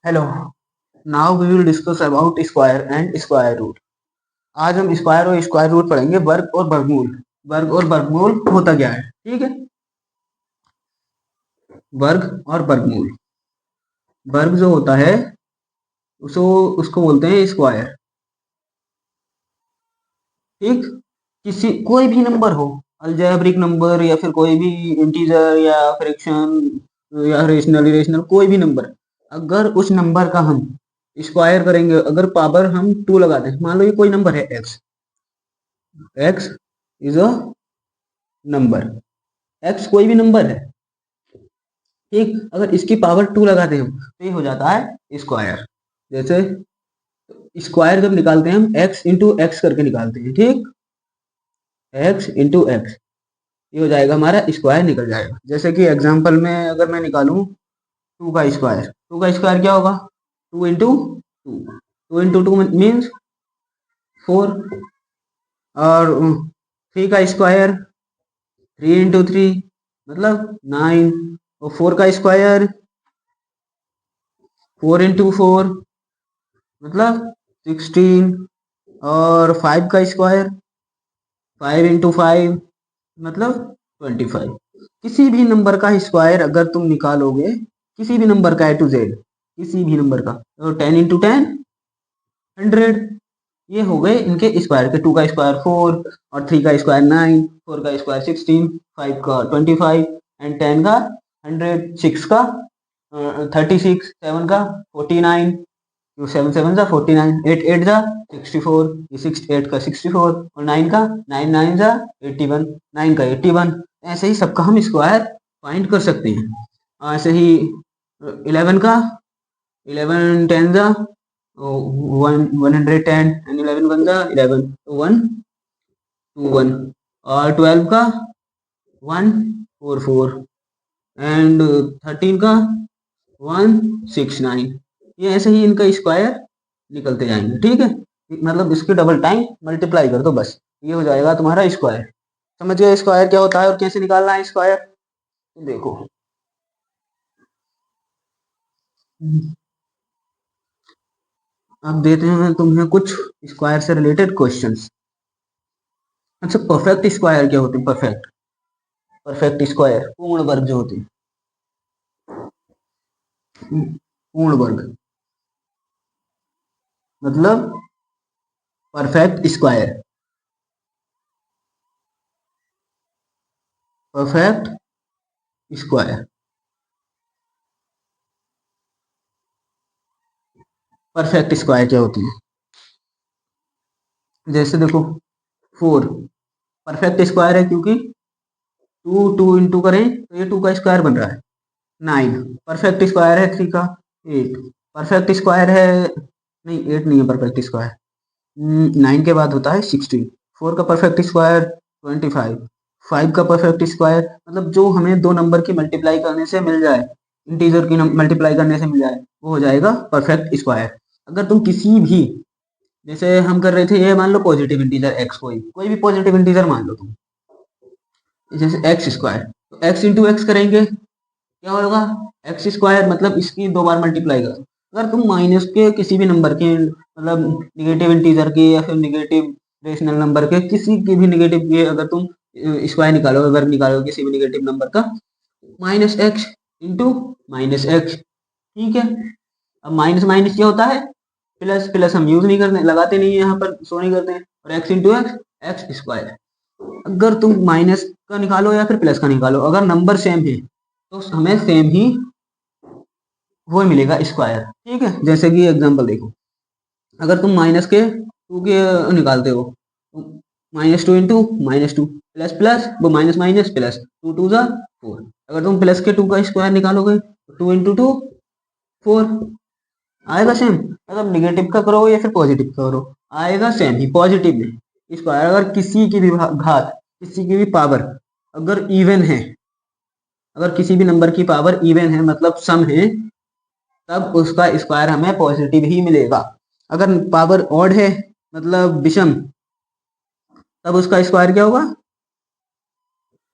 Hello. Now we will discuss about square and square root. आज हम square और square root पढ़ेंगे। वर्ग और वर्गमूल। वर्ग और वर्गमूल होता क्या है, ठीक है। वर्ग और वर्गमूल। वर्ग जो होता है उसको उसको बोलते हैं स्क्वायर, ठीक। किसी कोई भी नंबर हो, अलजेब्रिक नंबर या फिर कोई भी इंटीजर या फ्रैक्शन या रेशनल इरेशनल, कोई भी नंबर, अगर उस नंबर का हम स्क्वायर करेंगे, अगर पावर हम 2 लगा दें, मान लो ये कोई नंबर है x. X is a number. X कोई भी नंबर है, ठीक। अगर इसकी पावर 2 लगा दें हम तो ये हो जाता है स्क्वायर। जैसे स्क्वायर जब निकालते हैं हम एक्स इंटू एक्स करके निकालते हैं, ठीक। एक्स इंटू एक्स, ये हो जाएगा हमारा स्क्वायर निकल जाएगा। जैसे कि एग्जांपल में अगर मैं निकालूं 2 का स्क्वायर, 2 का स्क्वायर क्या होगा? 2 इंटू 2, 2 इंटू 2 मीन्स 4। और 3 का स्क्वायर 3 इंटू 3 मतलब 9। और 4 का स्क्वायर 4 इंटू 4 मतलब 16। और 5 का स्क्वायर 5 इंटू 5 मतलब 25। किसी भी नंबर का स्क्वायर अगर तुम निकालोगे, किसी भी नंबर का ए टू जेड, किसी भी नंबर का, तो 10 इंटू 10 100। ये हो गए इनके स्क्वायर के। 2 का स्क्वायर 4 और 3 का स्क्वायर 9, 4 का स्क्वायर 16, 5 का 25 एंड 10 का 100, 6 का 36, 7 का 49, 7 7 जा 49, 8 8 जा 64, ये 6 8 का 64 और 9 का 9 9 जा 81, 9 का 81। ऐसे ही सबका हम स्क्वायर फाइंड कर सकते हैं। ऐसे ही 11 का 11 10 जा 110 एंड 11 1 जा 11, 1 2 1। और 12 का 1 4 4 एंड 13 का 1 6 9। ये ऐसे ही इनका स्क्वायर निकलते जाएंगे, ठीक है। मतलब इसके डबल टाइम मल्टीप्लाई कर दो बस, ये हो जाएगा तुम्हारा स्क्वायर। समझ गए स्क्वायर क्या होता है और कैसे निकालना है स्क्वायर? तो देखो, अब देते हैं तुम्हें कुछ स्क्वायर से रिलेटेड क्वेश्चंस। अच्छा, परफेक्ट स्क्वायर क्या होती है? परफेक्ट परफेक्ट स्क्वायर पूर्ण वर्ग जो होती है। पूर्ण वर्ग मतलब perfect square. Perfect square, perfect square क्या होती है? जैसे देखो, 4 परफेक्ट स्क्वायर है क्योंकि 2 2 इंटू करें तो ये 2 का स्क्वायर बन रहा है। 9 परफेक्ट स्क्वायर है 3 का। 8 परफेक्ट स्क्वायर है, नहीं 8 नहीं है परफेक्ट स्क्वायर। 9 के बाद होता है 16। 4 का परफेक्ट स्क्वायर 25। 5 का परफेक्ट स्क्वायर मतलब जो हमें दो नंबर की मल्टीप्लाई करने से मिल जाए, इंटीजर की मल्टीप्लाई करने से मिल जाए, वो हो जाएगा परफेक्ट स्क्वायर। अगर तुम किसी भी, जैसे हम कर रहे थे, ये मान लो पॉजिटिव इंटीजर एक्स, कोई कोई भी पॉजिटिव इंटीजर मान लो तुम, जैसे एक्स स्क्वायर, तो एक्स इंटू एक्स करेंगे क्या होगा? एक्स स्क्वायर मतलब इसकी 2 बार मल्टीप्लाई करो। अगर तुम माइनस के किसी भी नंबर के, मतलब निगेटिव इंटीजर के या फिर निगेटिव रेशनल नंबर के, किसी के भी निगेटिव के अगर तुम स्क्वायर निकालो, अगर निकालो किसी भी निगेटिव नंबर का, minus x into minus x, ठीक है। अब माइनस माइनस क्या होता है? प्लस। प्लस हम यूज नहीं करते, लगाते नहीं है यहाँ पर, शो नहीं करते हैं। और x into x x square. अगर तुम माइनस का निकालो या फिर प्लस का निकालो, अगर नंबर सेम है तो हमें सेम ही वो मिलेगा स्क्वायर, ठीक है। जैसे कि एग्जांपल देखो, अगर तुम माइनस के 2 के निकालते हो, -2 इंटू -2 प्लस प्लस वो माइनस माइनस प्लस 2 2 जा 4। अगर तुम प्लस के 2 का स्क्वायर निकालोगे तो 2 इंटू 2 4 आएगा सेम। मतलब निगेटिव का करो या फिर पॉजिटिव का करो, आएगा सेम ही पॉजिटिव में स्क्वायर। अगर किसी की भी घात, किसी की भी पावर अगर इवन है, अगर किसी भी नंबर की पावर इवन है मतलब सम है, तब उसका स्क्वायर हमें पॉजिटिव ही मिलेगा। अगर पावर ऑड है मतलब विषम, तब उसका स्क्वायर क्या होगा?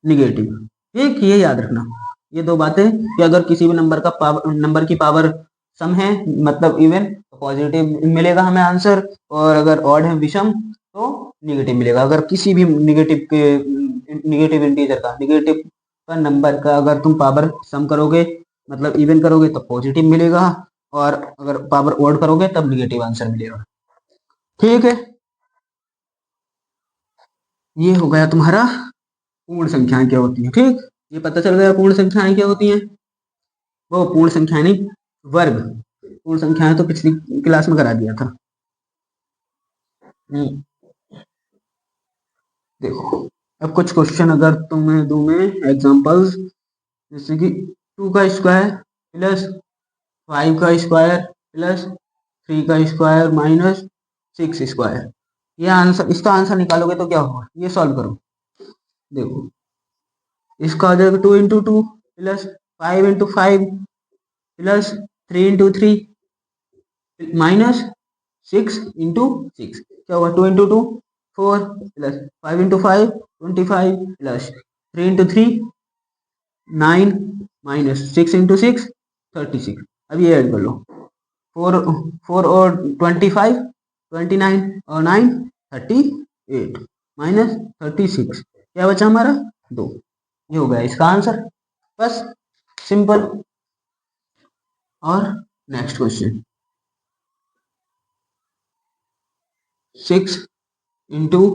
निगेटिव। ठीक, ये याद रखना, ये दो बातें, कि अगर किसी भी नंबर का पावर, नंबर की पावर सम है मतलब इवन तो पॉजिटिव मिलेगा हमें आंसर, और अगर ऑड है विषम तो निगेटिव मिलेगा। अगर किसी भी निगेटिव इंटीजर का, निगेटिव का नंबर का अगर तुम पावर सम करोगे मतलब इवन करोगे तो पॉजिटिव मिलेगा, और अगर पावर ऑड करोगे तब निगेटिव आंसर मिलेगा। ठीक है, ये हो गया तुम्हारा पूर्ण संख्याएं क्या होती हैं। ठीक, ये पता चल गया पूर्ण संख्याएं क्या होती हैं। वो पूर्ण संख्याएं नहीं, वर्ग। पूर्ण संख्याएं तो पिछली क्लास में करा दिया था। देखो, अब कुछ क्वेश्चन अगर तुम्हें दूं मैं एग्जांपल्स, जैसे कि 2 का स्क्वायर प्लस 5 का स्क्वायर प्लस 3 का स्क्वायर माइनस 6 स्क्वायर, ये आंसर, इसका आंसर निकालोगे तो क्या होगा, ये सॉल्व करो। देखो, इसका आ जाएगा 2 × 2 प्लस 5 × 5 प्लस 3 × 3 माइनस 6 × 6, क्या होगा 2 × 2 4 प्लस 5 × 5 25 प्लस 3 × 3 9 माइनस 6 × 6 36। अब ये ऐड कर लो, 4 और 25 29 और 9 38 माइनस 36, क्या बचा हमारा 2। ये हो गया इसका आंसर, बस सिंपल। और नेक्स्ट क्वेश्चन, 6 × 2,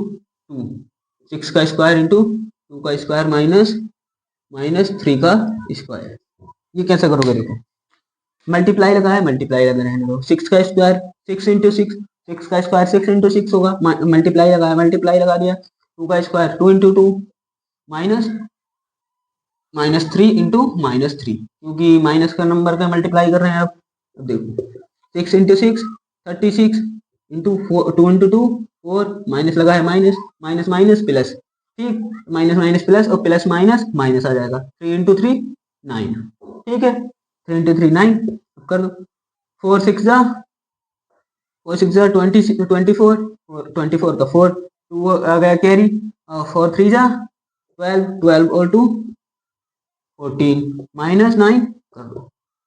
6 का स्क्वायर इंटू 2 का स्क्वायर माइनस 3 का स्क्वायर, ये कैसे करोगे। देखो, मल्टीप्लाई लगा है, मल्टीप्लाई लगा रहने दो। 6 का स्क्वायर 6 × 6, 6 का स्क्वायर 6 × 6 होगा, मल्टीप्लाई लगा है, मल्टीप्लाई लगा दिया। 2 का स्क्वायर 2 × 2 माइनस -3 × -3, क्योंकि माइनस का नंबर का मल्टीप्लाई कर रहे हैं आप। अब देखो 6 × 6 36 इंटू 2 × 2 4, माइनस लगा है, माइनस माइनस माइनस प्लस, ठीक, माइनस माइनस प्लस और प्लस माइनस माइनस आ जाएगा। 3 × 3 9, ठीक है, 3 × 3 9 कर दो। 4 6 जा 24, 24 का 4 2 आ गया कैरी, 4 3 जा 12, 12 और 2 14 -9 कर दो।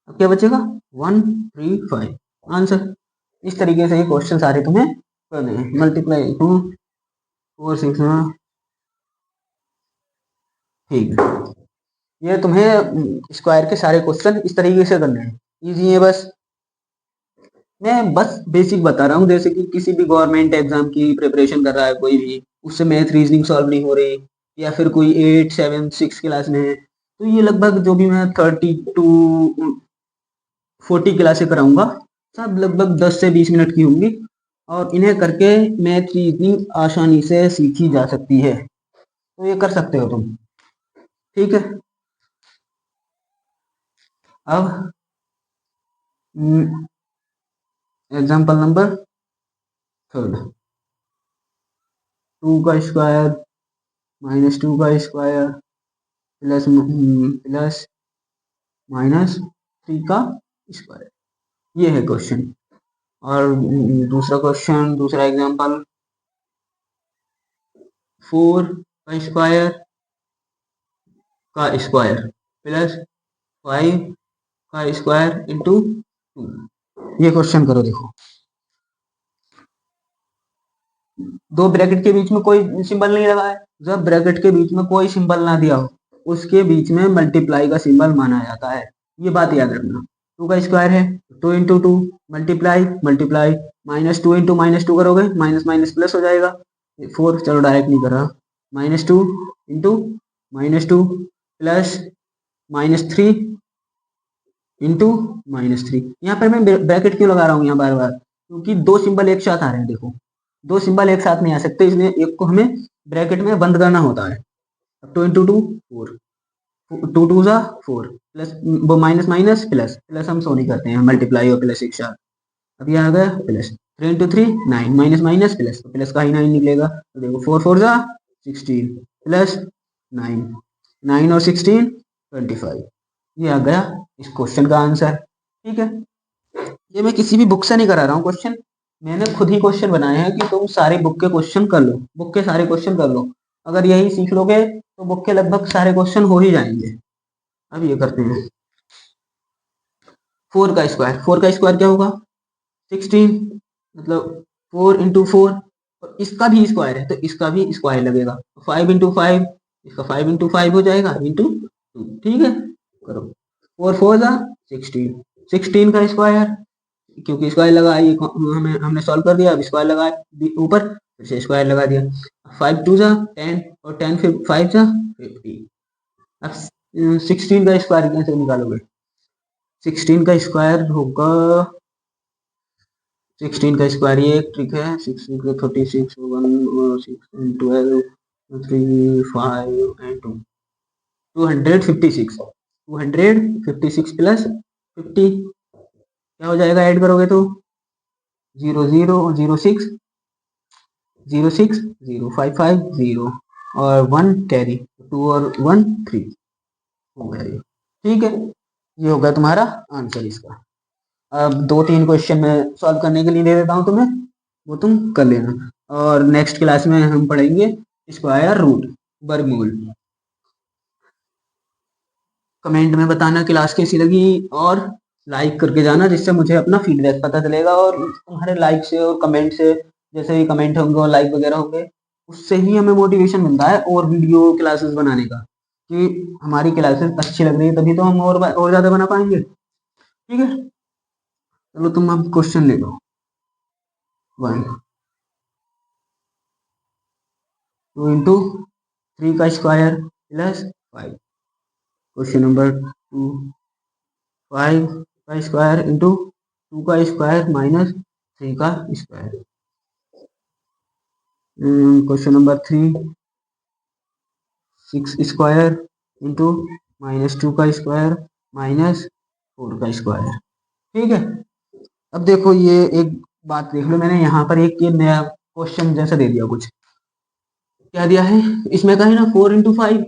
अब क्या बचेगा 135 आंसर। इस तरीके से ये क्वेश्चन सारे तुम्हें करने हैं। मल्टीप्लाई 2 4 6 ठीक है, ये तुम्हें स्क्वायर के सारे क्वेश्चन इस तरीके से करने हैं, इजी है। बस मैं बस बेसिक बता रहा हूँ, जैसे कि किसी भी गवर्नमेंट एग्जाम की प्रिपरेशन कर रहा है कोई भी, उससे मैथ रीजनिंग सॉल्व नहीं हो रही, या फिर कोई 8 7 6 क्लास में है, तो ये लगभग जो भी मैं 30 to 40 क्लासें कराऊंगा, सब लगभग 10 से 20 मिनट की होंगी, और इन्हें करके मैथ रीजनिंग आसानी से सीखी जा सकती है। तो ये कर सकते हो तुम, ठीक है। अब एग्जाम्पल नंबर 3, 2 का स्क्वायर -2 का स्क्वायर प्लस -3 का स्क्वायर, ये है क्वेश्चन। और दूसरा क्वेश्चन, दूसरा एग्जाम्पल, 4 का स्क्वायर प्लस 5 का स्क्वायर इंटू 2, ये क्वेश्चन करो। देखो, दो ब्रैकेट के बीच में कोई सिंबल नहीं लगा है, जब ब्रैकेट के बीच में कोई सिंबल ना दिया हो उसके बीच में मल्टीप्लाई का सिंबल माना जाता है, ये बात याद रखना। 2 का स्क्वायर है 2 × 2 मल्टीप्लाई मल्टीप्लाई, -2 × -2 करोगे माइनस माइनस प्लस हो जाएगा। 4 चलो डायरेक्ट नहीं कर रहा, -2 × -2 प्लस -3 इंटू -3। यहाँ पर मैं ब्रैकेट क्यों लगा रहा हूँ यहाँ बार बार, क्योंकि दो सिंबल एक साथ आ रहे हैं। देखो, दो सिंबल एक साथ नहीं आ सकते, इसलिए एक को हमें ब्रैकेट में बंद करना होता है। 2 × 2 4, 2 2 जा 4 प्लस वो माइनस माइनस प्लस प्लस हम सो नहीं करते हैं, मल्टीप्लाई और प्लस एक साथ। अब यह आ गया प्लस 3 × 3 9 माइनस माइनस प्लस, तो प्लस का ही 9 निकलेगा। तो देखो 4 4 जा 16 प्लस 9 9 और 16 25, ये आ गया इस क्वेश्चन का आंसर, ठीक है। ये मैं किसी भी बुक से नहीं करा रहा हूँ क्वेश्चन, मैंने खुद ही क्वेश्चन बनाए हैं कि तुम सारे बुक के क्वेश्चन कर लो, बुक के सारे क्वेश्चन कर लो। अगर यही सीख लोगे तो बुक के लगभग सारे क्वेश्चन हो ही जाएंगे। अब ये करते हैं, 4 का स्क्वायर क्या होगा 16, मतलब 4 × 4, और इसका भी स्क्वायर है तो इसका भी स्क्वायर लगेगा, 5 × 5, इसका 5 × 5 हो जाएगा इंटू 2, ठीक है। करो 4 4 जा 16, 16 का स्क्वायर, क्योंकि स्क्वायर लगा ये हमने सॉल्व कर दिया, अब स्क्वायर लगा ऊपर, फिर से स्क्वायर लगा दिया, 5 2 जा 10, और 10 फिर 5 जा 50। अब 16 का स्क्वायर कैसे निकालोगे, 16 का स्क्वायर होगा, 16 का स्क्वायर ये एक ट्रिक है, 16 का 36 1 6 12 3 5 एंड 2 256, 256 प्लस 50 क्या हो जाएगा, ऐड करोगे तो 0 0 0 6 0 6 0 5 5 0 और 1 कैरी, 2 और 1 3 हो गया ये, ठीक है। ये होगा तुम्हारा आंसर इसका। अब 2 3 क्वेश्चन मैं सॉल्व करने के लिए दे देता हूँ तुम्हें, वो तुम कर लेना, और नेक्स्ट क्लास में हम पढ़ेंगे स्क्वायर रूट, वर्गमूल। कमेंट में बताना क्लास कैसी लगी, और लाइक करके जाना, जिससे मुझे अपना फीडबैक पता चलेगा, और तुम्हारे लाइक से और कमेंट से, जैसे ही कमेंट होंगे और लाइक वगैरह होंगे, उससे ही हमें मोटिवेशन मिलता है और वीडियो क्लासेस बनाने का, कि हमारी क्लासेस अच्छी लग रही है तभी तो हम और ज़्यादा बना पाएंगे, ठीक है। चलो तुम अब क्वेश्चन ले लो। 1 2 इंटू 3 का स्क्वायर प्लस 5, क्वेश्चन नंबर 2 5 का स्क्वायर इंटू 2 का स्क्वायर माइनस 3 का square, question number 3 6 square into -2 का स्क्वायर माइनस 4 का स्क्वायर, ठीक है। अब देखो ये एक बात देख लो, मैंने यहाँ पर एक ये नया क्वेश्चन जैसा दे दिया, कुछ क्या दिया है इसमें, का है ना 4 × 5,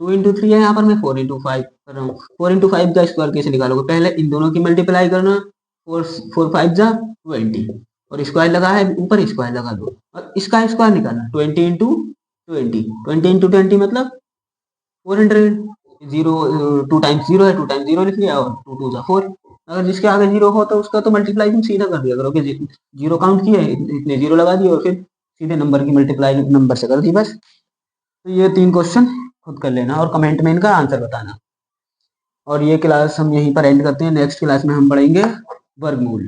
2 × 3 है, यहाँ पर मैं 4 × 5 कर रहा हूँ। 4 × 5 का स्क्वायर कैसे निकालोगे, पहले इन दोनों की मल्टीप्लाई करना, 4 4 5 जा 20, और स्क्वायर लगा है ऊपर, स्क्वायर लगा दो, और इसका स्क्वायर निकालना 20 × 20 मतलब 400, जीरो 2 टाइम्स 0 है, 2 टाइम्स 0 लिख लिया, और 2 2 जा 4, अगर जिसके आगे 0 हो तो उसका तो मल्टीप्लाई तुम सीधा कर दिया करो, कि जीरो काउंट किए इतने 0 लगा दिए, और फिर सीधे नंबर की मल्टीप्लाई नंबर से कर दी बस। तो ये 3 क्वेश्चन खुद कर लेना, और कमेंट में इनका आंसर बताना, और ये क्लास हम यहीं पर एंड करते हैं, नेक्स्ट क्लास में हम पढ़ेंगे वर्गमूल।